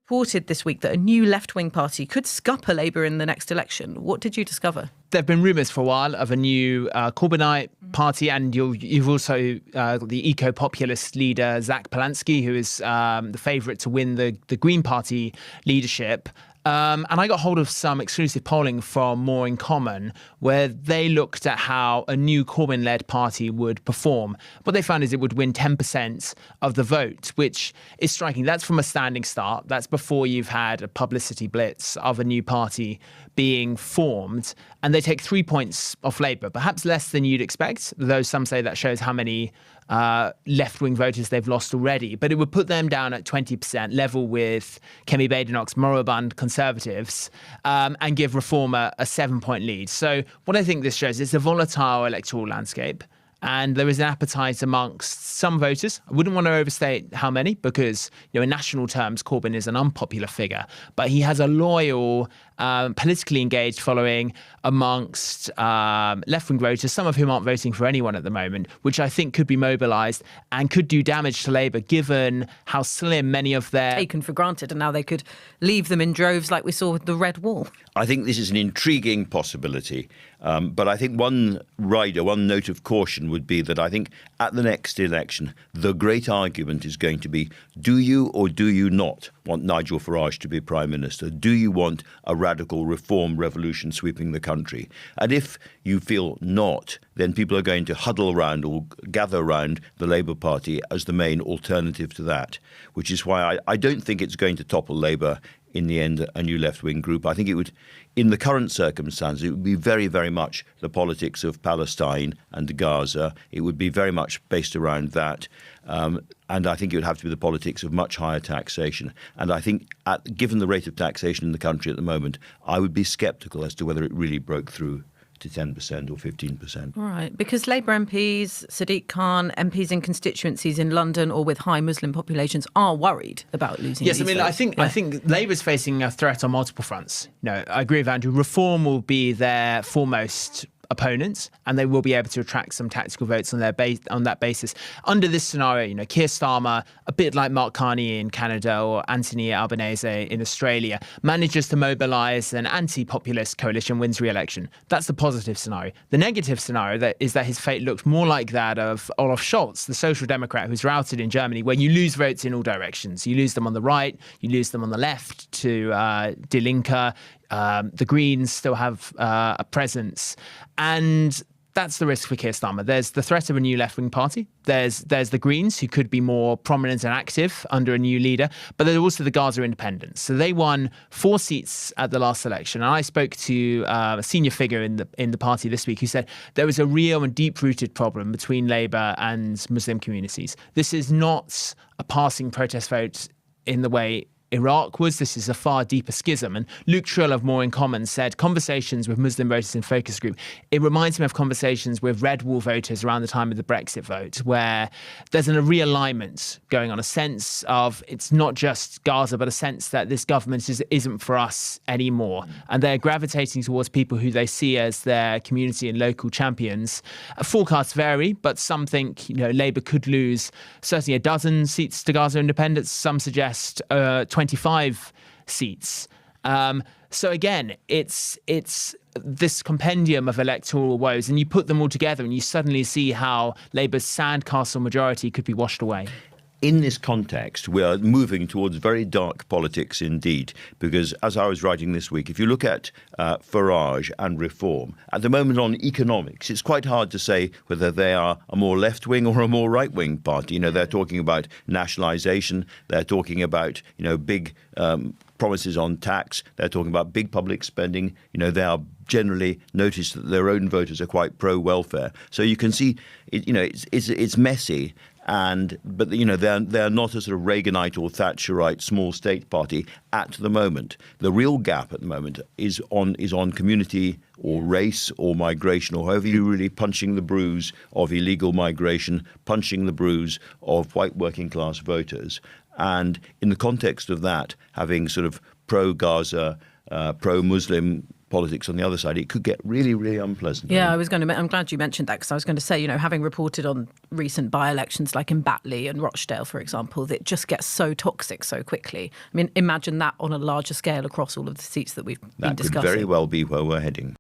reported this week that a new left-wing party could scupper Labour in the next election. What did you discover? There have been rumours for a while of a new Corbynite party, and you've also got the eco-populist leader Zach Polansky, who is the favourite to win the Green Party leadership. And I got hold of some exclusive polling from More in Common, where they looked at how a new Corbyn-led party would perform. What they found is it would win 10% of the vote, which is striking. That's from a standing start. That's before you've had a publicity blitz of a new party being formed. And they take 3 points off Labour, perhaps less than you'd expect, though some say that shows how many left-wing voters they've lost already. But it would put them down at 20%, level with Kemi Badenoch's Moribund Conservatives, and give Reform a 7-point lead. So what I think this shows is a volatile electoral landscape. And there is an appetite amongst some voters. I wouldn't want to overstate how many, because in national terms, Corbyn is an unpopular figure. But he has a loyal, politically engaged following amongst left-wing voters, some of whom aren't voting for anyone at the moment, which I think could be mobilised and could do damage to Labour, given how slim many of their... taken for granted, and now they could leave them in droves like we saw with the Red Wall. I think this is an intriguing possibility. But I think one note of caution would be that I think at the next election, the great argument is going to be, do you or do you not want Nigel Farage to be Prime Minister? Do you want a radical reform revolution sweeping the country? And if you feel not, then people are going to huddle around or gather around the Labour Party as the main alternative to that, which is why I don't think it's going to topple Labour in the end, a new left-wing group. I think it would, in the current circumstances, it would be very, very much the politics of Palestine and Gaza. It would be very much based around that. And I think it would have to be the politics of much higher taxation. And I think, given the rate of taxation in the country at the moment, I would be sceptical as to whether it really broke through to 10% or 15%. Right, because Labour MPs, Sadiq Khan, MPs in constituencies in London or with high Muslim populations are worried about losing Yes, these I mean, votes. I think Labour's facing a threat on multiple fronts. I agree with Andrew. Reform will be their foremost opponents, and they will be able to attract some tactical votes on that basis. Under this scenario, Keir Starmer, a bit like Mark Carney in Canada or Anthony Albanese in Australia, manages to mobilise an anti-populist coalition, wins re-election. That's the positive scenario. The negative scenario is that his fate looks more like that of Olaf Scholz, the Social Democrat who's routed in Germany, where you lose votes in all directions. You lose them on the right, you lose them on the left to Die Linke. The Greens still have a presence. And that's the risk for Keir Starmer. There's the threat of a new left-wing party. There's the Greens, who could be more prominent and active under a new leader. But there's also the Gaza Independents. So they won 4 seats at the last election. And I spoke to a senior figure in the party this week who said there was a real and deep-rooted problem between Labour and Muslim communities. This is not a passing protest vote in the way Iraq was. This is a far deeper schism. And Luke Trill of More in Common said conversations with Muslim voters in focus group, it reminds me of conversations with Red Wall voters around the time of the Brexit vote, where there's a realignment going on, a sense of it's not just Gaza, but a sense that this government isn't for us anymore. And they're gravitating towards people who they see as their community and local champions. Forecasts vary, but some think Labour could lose certainly a dozen seats to Gaza independents. Some suggest 25 seats. So again, it's this compendium of electoral woes, and you put them all together and you suddenly see how Labour's sandcastle majority could be washed away. In this context, we are moving towards very dark politics indeed, because as I was writing this week, if you look at Farage and Reform, at the moment on economics, it's quite hard to say whether they are a more left-wing or a more right-wing party. They're talking about nationalisation, they're talking about, big promises on tax, they're talking about big public spending. They are generally noticed that their own voters are quite pro-welfare. So you can see, it's messy. But they're not a sort of Reaganite or Thatcherite small state party at the moment. The real gap at the moment is on community or race or migration, or however you really punching the bruise of illegal migration, punching the bruise of white working class voters. And in the context of that, having sort of pro-Gaza, pro-Muslim politics on the other side, it could get really, really unpleasant. Yeah, I'm glad you mentioned that, because I was going to say, having reported on recent by-elections like in Batley and Rochdale, for example, that just gets so toxic so quickly. I mean, imagine that on a larger scale across all of the seats that we've been discussing. That could very well be where we're heading.